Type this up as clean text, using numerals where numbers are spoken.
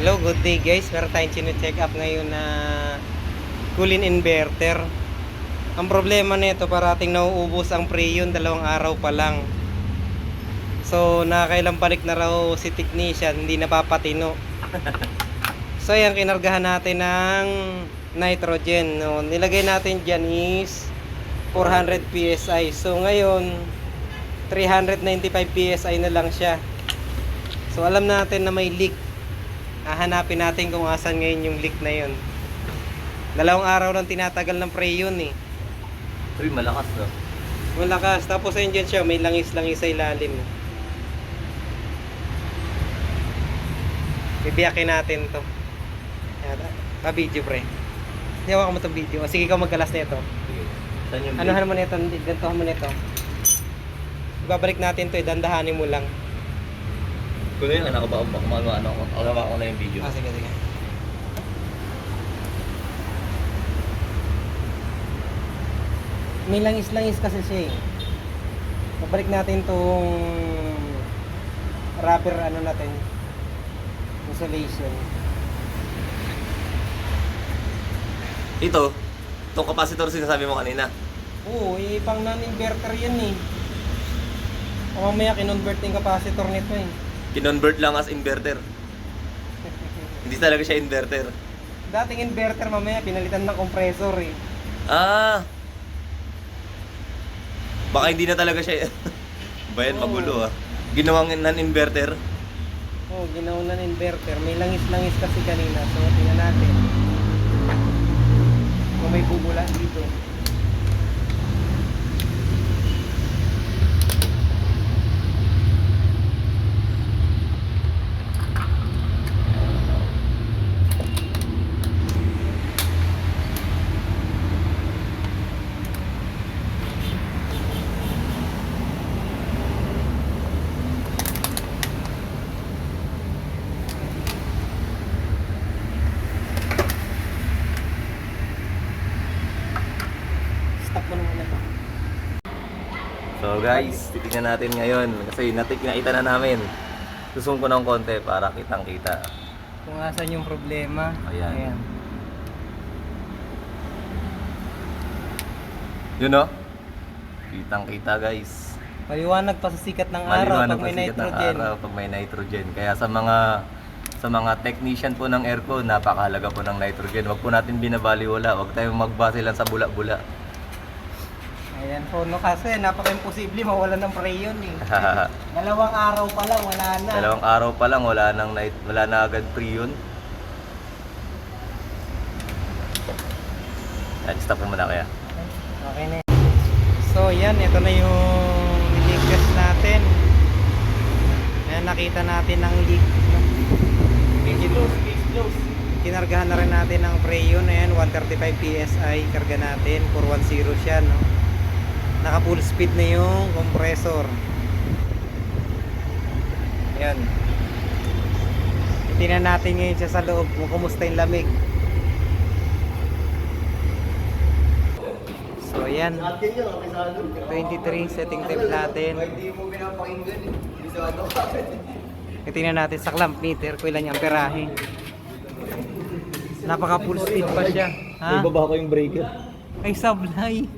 Hello, good day guys. Meron tayong chine-check up ngayon na cooling inverter. Ang problema nito, parating nauubos ang preyon 2 araw pa lang. So, nakakailang balik na raw si technician, hindi napapatino. So, ayan, kinargahan natin ng nitrogen. No? Nilagay natin dyan is 400 PSI. So, ngayon, 395 PSI na lang siya. So, alam natin na may leak. Hahanapin natin kung asan ngayon yung leak na yun. 2 araw lang tinatagal ng preyon eh. Uy, malakas no? Malakas. Tapos ayun dyan siya, may langis-langis sa ilalim. Bibiyakin natin to. Pa-video pre. Hiyawa ko mo itong video. O, sige, ikaw magkalas nito. Sige. Saan yung Anuhan mo nito, gantuhan mo nito. Ibabalik natin to, dandahanin mo lang. Kung yun, ano ko na yung video. Sige. May langis-langis kasi siya eh. Babalik natin tong rubber natin. Insulation. Itong capacitor sinasabi mo kanina. Oo, pang non-inverter yan eh. O mamaya kinonvert yung capacitor nito eh. Kinonvert lang as inverter. Hindi talaga siya inverter. Dating inverter mamaya pinalitan ng compressor eh. Ah! Baka hindi na talaga siya. Bayan, magulo ah. Ginawang non-inverter. Oo, ginawa ng inverter. May langis-langis kasi kanina. So, tingnan natin. Kung may bubula dito. Stop mo naman ito. So guys, titignan natin ngayon. Kasi nakita na namin. Susung ko ng konti para kitang-kita. Kung asan yung problema. Ayan. Yun no? Kitang-kita guys. Maliwanag pa sa sikat ng araw pag may nitrogen. Pag may nitrogen. Kaya sa mga technician po ng aircon, napakahalaga po ng nitrogen. Huwag po natin binabaliwala. Huwag tayong magbase lang sa bula-bula. Ayan po, no, kasi napaka-imposible mawalan ng preyon eh. 2 araw pa lang, wala na. 2 araw pa lang, wala na agad preyon. Stop mo muna kaya. Okay na. So yan, ito na yung niligtas natin. Ayan, nakita natin ang leak. Close. Kinargahan na rin natin ang preyon. Ayan, 135 PSI karga natin. 410 siya, no? Naka full speed na yung compressor. Ayan. Tingnan natin ngayon siya sa loob kung kumusta yung lamig. So ayan, 23 setting temp natin. Tingnan natin sa clamp meter kung ilan yung amperahe. Napaka full speed pa siya. Ha? Ibaba ko yung breaker. Ay sablay.